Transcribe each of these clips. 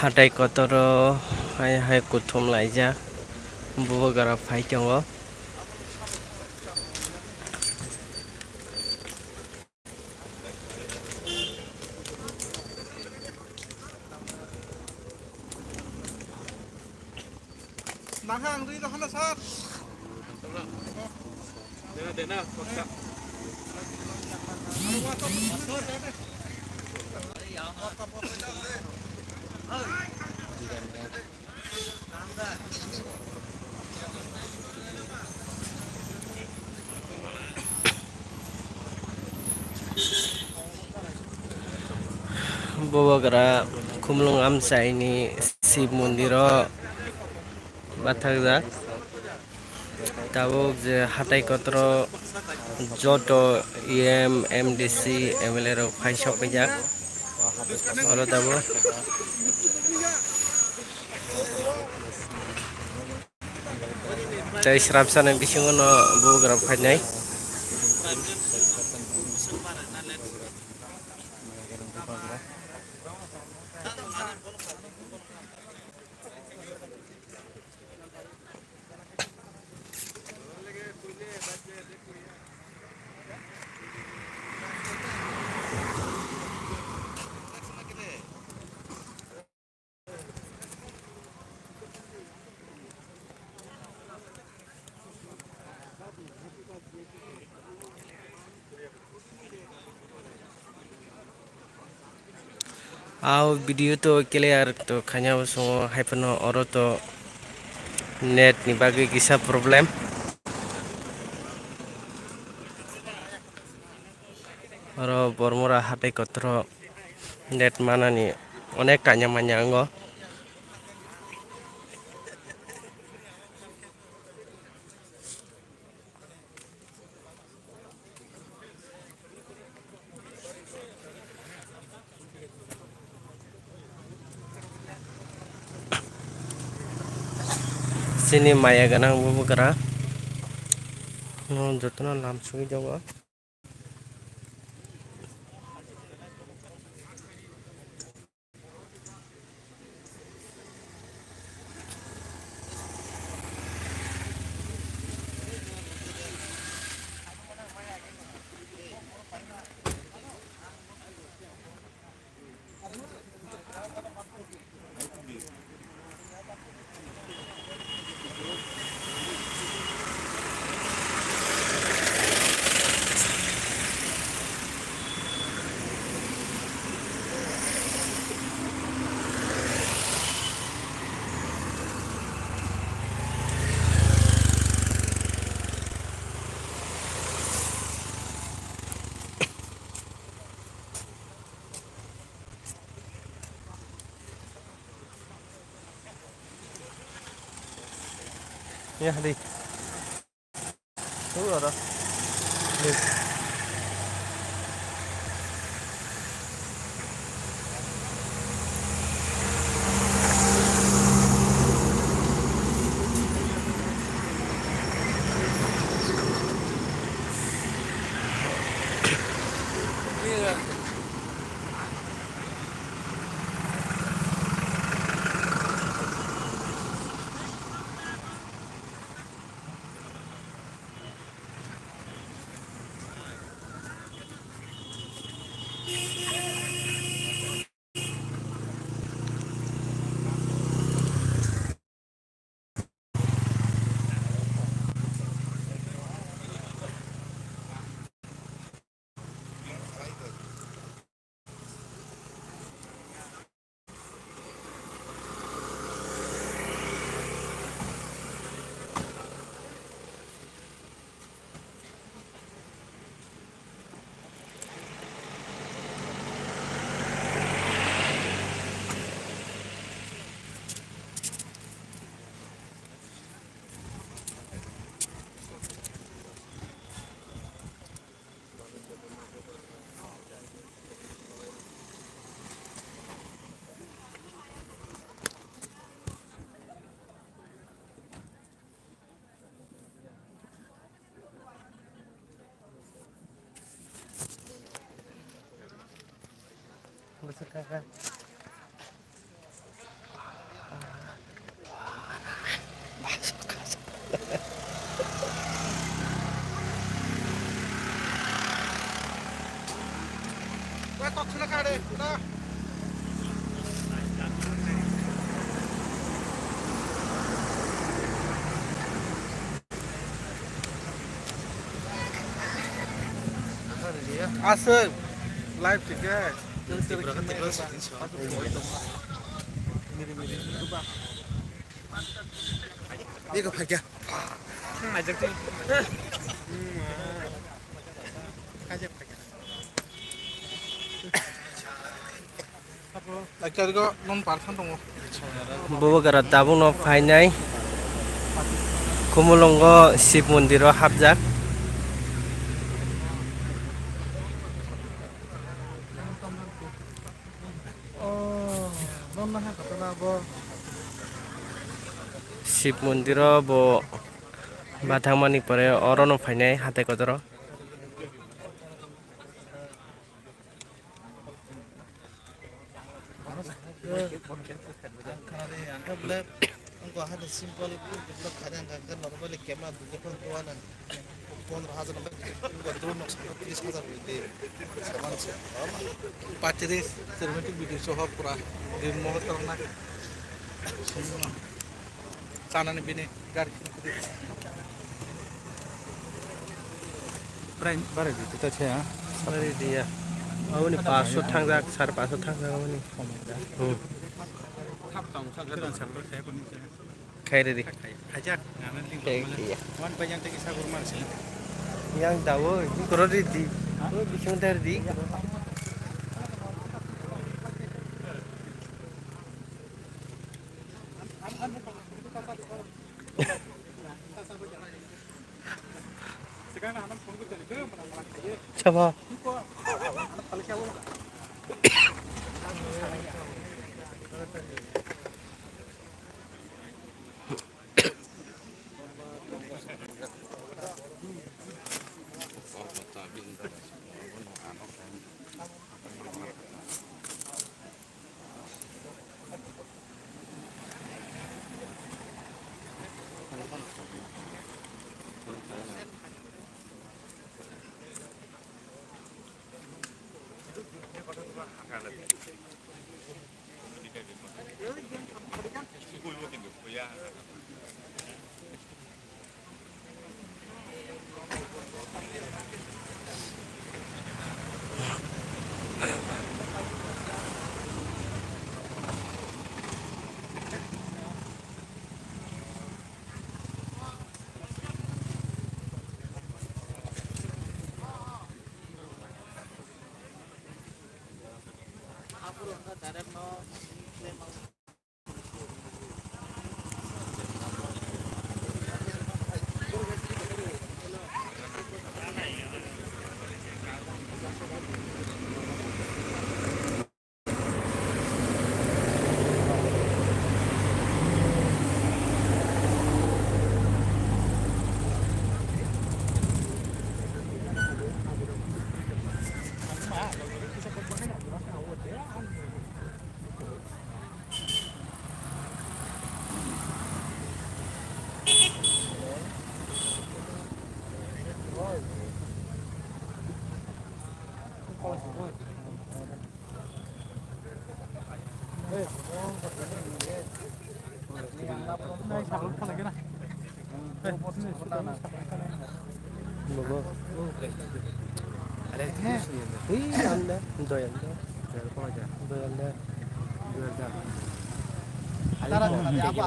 Hatai kotoro hai kuthum laijak bubagara phai tongo. Bubagara khumlung amchai ni Shiv Mondiro bathakjak tabuk je hatai kotoro joto MDC MLA rok phai sokijak oro tabo tei srapsani bisingo no bubagara phainai. Au video to clear to khanya songo haipano oro to net ni bagi kisa problem oro bormora hatai kotoro net manani onek tanya manyango sini maya ganang bubagara no jotno lam sui jago. Ya di tuh ada Asal live juga. Ini ke bagian. Ajak sih. Ajak bagian. Ajak kok non parsan dong. Bubagara tabung no fainai kumulongo Shiv Mundiro habjak Non nah kata nabo. Shiv Mundiro bo bathangmani pore oro no fainai hate kodoro Angka black. Angka ada simple black kadang kadang normally camera bukan tuan. 15,000 रुपये दोनों नक्शा 30,000 रुपये सामान से party cinematic video show हो पूरा दिन मोहत करना साना ने बिने गाड़ी प्राइम बारे दी तो छे हां Sorry dia awani 500 thangak 550 thangak awani थाप ताऊ सागरन सागर खाय कोनी khairi di खाजाक नाना लिंक iya वन पाजन तक सागर मारसे yang dawo ini koro di bisung dari di coba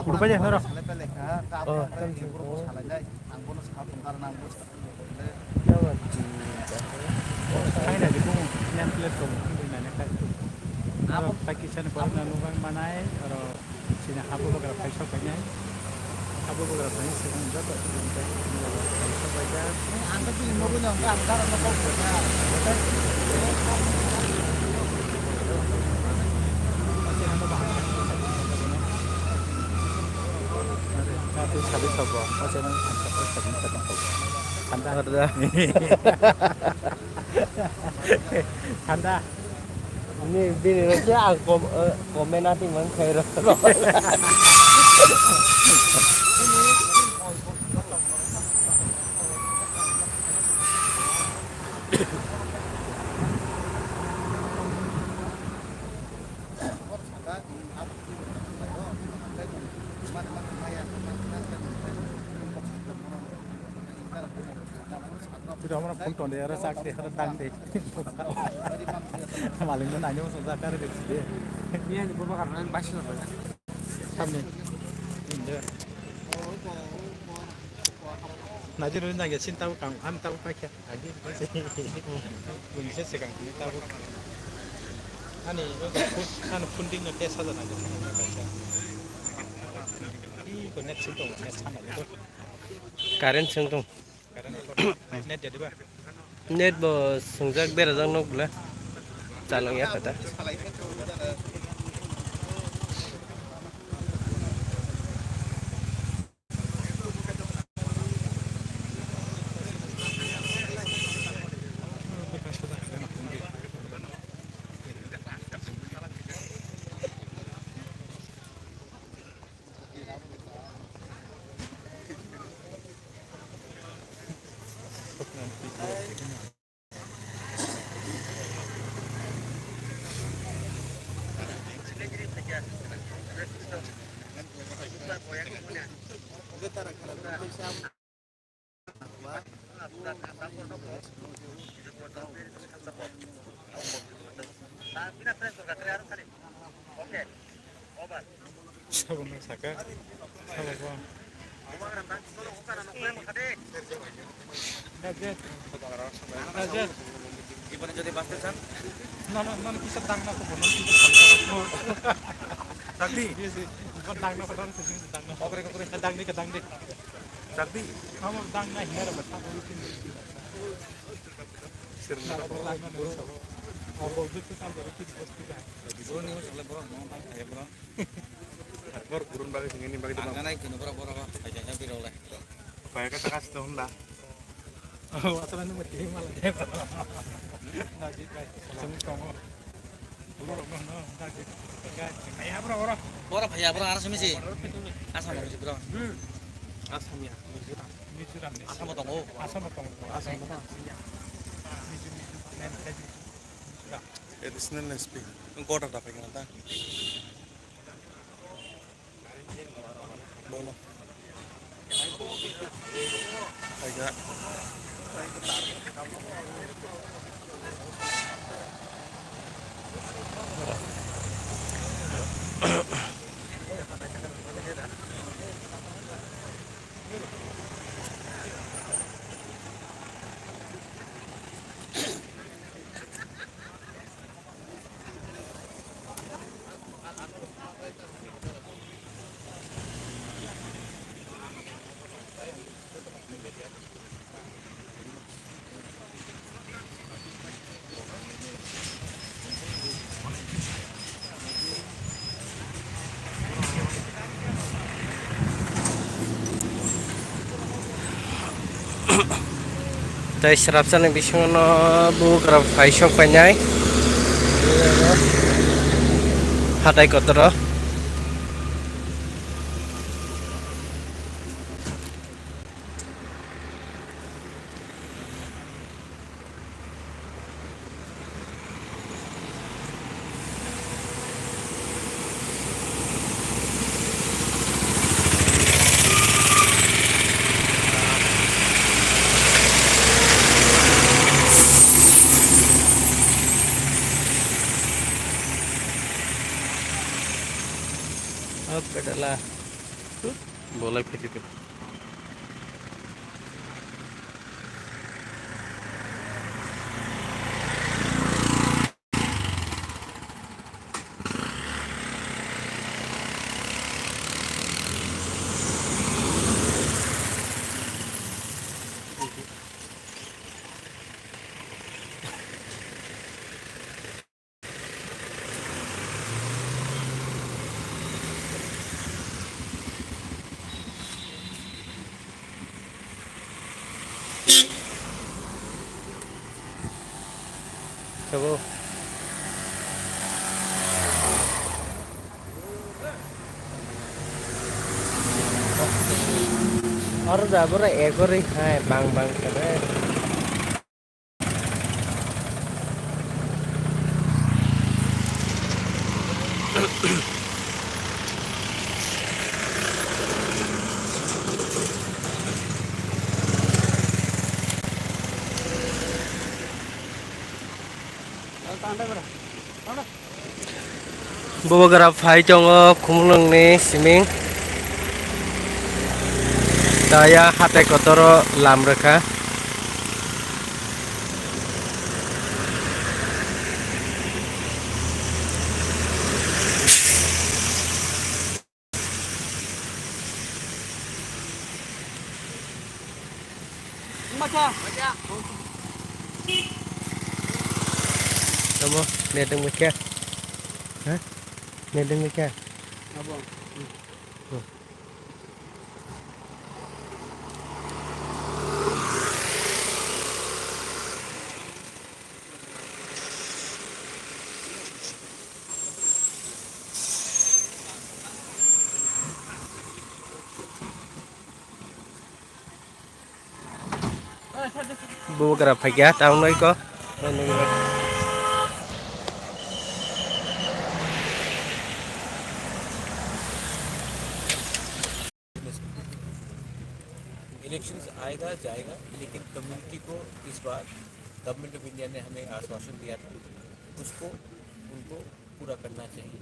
Rupanya hero. Ada di pun template ko hindi na nakay. Ako pakisan ko na nubang manay pero sinahapo ko para paisa kanya. Hapo ko para paisa kung dapat paisa baga. Ang kasi mo rin ang ang mo ko na. Tapi sabi sabo, kasi nang sabi sa tao. Handa. Handa. Ini bini aja komen nanti mang kayak Sudah mana pun tonde ada sak deh ada tang deh. Maling mana aja masuk zakar deh sih. Ini yang dibawa karena basah lah. Kami. Ini. Najir udah nggak sih tahu kang, am tahu pakai. Lagi sih. Bisa sih kang, ini tahu. Ani, kan funding nanti saja aja. Ini konek sih tuh, net sama itu. Karen sengtung. Net jadi bah. Net bo sungjak berajang nok bula. Calong ya kata. Sabun saka. Sabun. Najir. Najir. Gimana jadi pasti kan? Non bisa tang na ko non kita Sakti. Bukan tang na ko non sing tang na. Okre tang di. Sakti. Kamu tang na hina ra bata ko tin. Sirna ko lang na do. Ako gitu kan dari kita hospital. Bro nih oleh bro, mau tang kayak bro. Bor burun bagi sing ini bagi Angga naik kini bro kok kayaknya piro oleh. Supaya kita kasih tahu lah. Oh, asalan mo ti malah deh. Najir guys. Semua kamu. Bro no, najir. Kayak bro. Bro भैया bro harus misi. Asam harus bro. Asam ya. Mijuram nih. Asam potong oh. Asam potong. Additional SP. Quarter dah pengen nonton. Bono. Agak. Tay serap sana bising no bu kerap faisok penyai. Hatai kotoro. Apa adalah boleh begitu. Coba और जाबर एगोरी खाए बांग बांग करे Bubagara phai chongo khumlungni siming daya hatai kotoro lamreka kamu nedeng mikir hah nedeng mikir Bubagara phai ya tao nói có elections आएगा जाएगा, लेकिन community को इस बार गवर्नमेंट ऑफ इंडिया ने हमें आश्वासन दिया था, उसको उनको पूरा करना चाहिए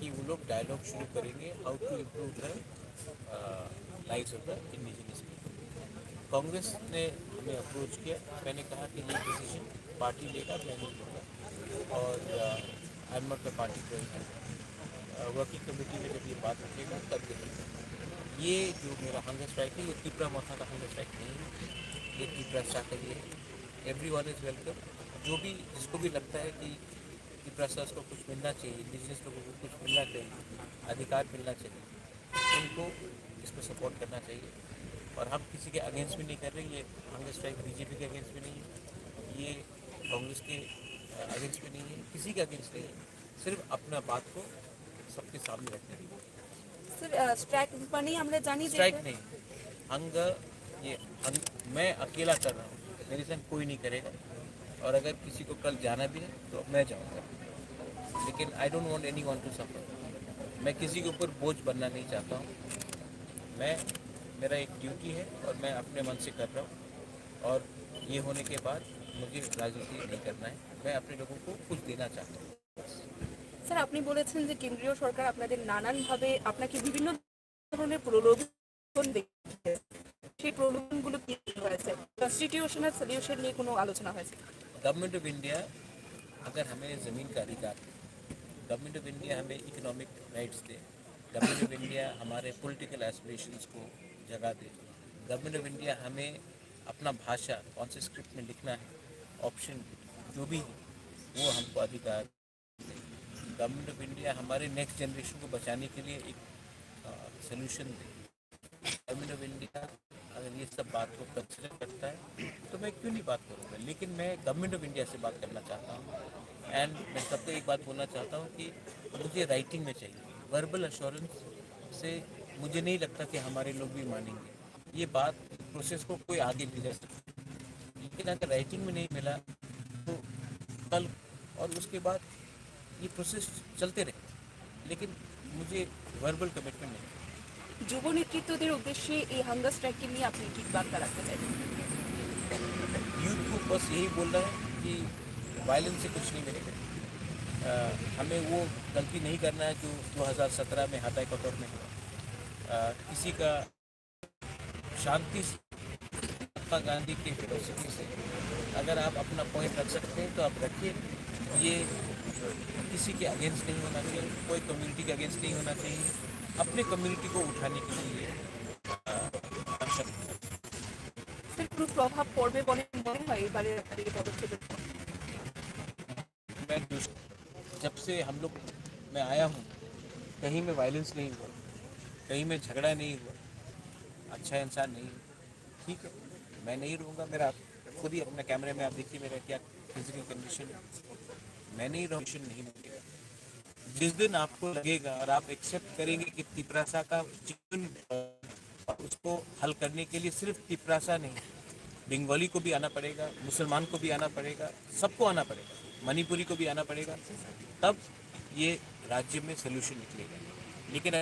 कि वो लोग डायलॉग शुरू करेंगे how to improve the lives of the indigenous people. Congress ने हमें अप्रोच किया, मैंने कहा कि ये डिसीजन पार्टी लेगा, मैं नहीं लूँगा, और I am not the party president. Working committee में जब ये बात उठेगा तब देखेंगे। ये जो मेरा हंगर स्ट्राइक है, ये तीपरा माथा का हंगर स्ट्राइक नहीं है, ये तीपरा शाह का लिए एवरी वन इज़ वेलकम। जो भी जिसको भी लगता है कि तीपरा शाह को कुछ मिलना चाहिए, इंडिजिनस लोगों को कुछ मिलना चाहिए, अधिकार मिलना चाहिए, उनको इसको सपोर्ट करना चाहिए। और हम किसी के अगेंस्ट भी नहीं कर रहे, ये हंगर स्ट्राइक बीजेपी के अगेंस्ट भी नहीं है, ये कांग्रेस के अगेंस्ट भी नहीं है, किसी के अगेंस्ट नहीं है, सिर्फ अपना बात को सबके सामने रखने के लिए। सर स्ट्राइक माने আমরা জানি যে स्ट्राइक नहीं, मैं अकेला कर रहा हूँ, मेरे संग कोई नहीं करेगा, और अगर किसी को कल जाना भी है तो मैं जाऊँगा, लेकिन I don't want anyone to suffer. मैं किसी के ऊपर बोझ बनना नहीं चाहता हूँ। मेरा एक ड्यूटी है और मैं अपने मन से कर रहा हूँ, और ये होने के बाद मुझे राजनीति नहीं करना है, मैं अपने लोगों को कुछ देना चाहता हूँ। স্যার আপনি বলেছেন যে কেন্দ্রীয় সরকার আপনাদের নানানভাবে আপনাকে বিভিন্ন ধরনের প্রলোভন দেখিয়েছে, সেই প্রলোভনগুলো কি হয়েছে? কনস্টিটিউশনাল সলিউশন নিয়ে কোনো আলোচনা হয়েছে? गवर्नमेंट ऑफ इंडिया अगर हमें ज़मीन का अधिकार दे, गवर्नमेंट ऑफ इंडिया हमें economic rights they, government of India हमारे पॉलिटिकल एस्पिरेशंस को जगह दे, गवर्नमेंट ऑफ इंडिया हमें अपना भाषा कौन से स्क्रिप्ट में लिखना है, ऑप्शन जो भी है वो हमको अधिकार दे। गवर्नमेंट ऑफ इंडिया हमारे नेक्स्ट जनरेशन को बचाने के लिए एक solution they. Government of India अगर ये सब बात को कंसिडर करता है तो मैं क्यों नहीं बात करूँगा, लेकिन मैं गवर्नमेंट ऑफ इंडिया से बात करना चाहता हूँ। एंड मैं सबको एक बात बोलना चाहता हूँ कि मुझे राइटिंग में चाहिए, वर्बल अश्योरेंस से मुझे नहीं लगता कि हमारे लोग भी मानेंगे। ये बात प्रोसेस को कोई आगे नहीं जा सकती, लेकिन अगर राइटिंग में नहीं मिला तो कल और उसके बाद ये प्रोसेस चलते रहे, लेकिन मुझे वर्बल कमिटमेंट नहीं। যুব নেতৃত্বদের উদ্দেশ্যে এই হাঙ্গার স্ট্রাইককে নিয়ে আপনি কি বার্তা রাখতে চাইবেন? यूथ को बस यही बोल रहा है कि वायलेंस से कुछ नहीं मिलेगा। हमें वो गलती नहीं करना है जो 2017 में हाथाई कतौर में हुआ। किसी का शांति से, महात्मा गांधी की फिलोसफी से अगर आप अपना पॉइंट रख सकते हैं तो आप रखिए। ये किसी के अगेंस्ट नहीं होना चाहिए, कोई कम्युनिटी के अगेंस्ट नहीं होना चाहिए, अपने कम्युनिटी को उठाने के लिए স্যার কোনো প্রভাব পড়বে বলে মনে হয় এবারে আপনাদের এই পদক্ষেপের? मैं जब से हम लोग मैं आया हूँ कहीं में वायलेंस नहीं हुआ, कहीं में झगड़ा नहीं हुआ, अच्छा इंसान नहीं हूँ, ठीक है, मैं नहीं रहूँगा। मेरा खुद ही अपने कैमरे में आप देखिए मेरा क्या फिजिकल कंडीशन है, मैं नहीं रहूँ, नहीं मिलेगा। जिस दिन आपको लगेगा और आप एक्सेप्ट करेंगे कि तिपरासा का जीवन उस को हल करने के लिए सिर्फ तिपरासा नहीं, बंगाली को भी आना पड़ेगा, मुसलमान को भी आना पड़ेगा, सबको आना पड़ेगा, मणिपुरी को भी आना पड़ेगा, तब ये राज्य में सोल्यूशन निकलेगा। लेकिन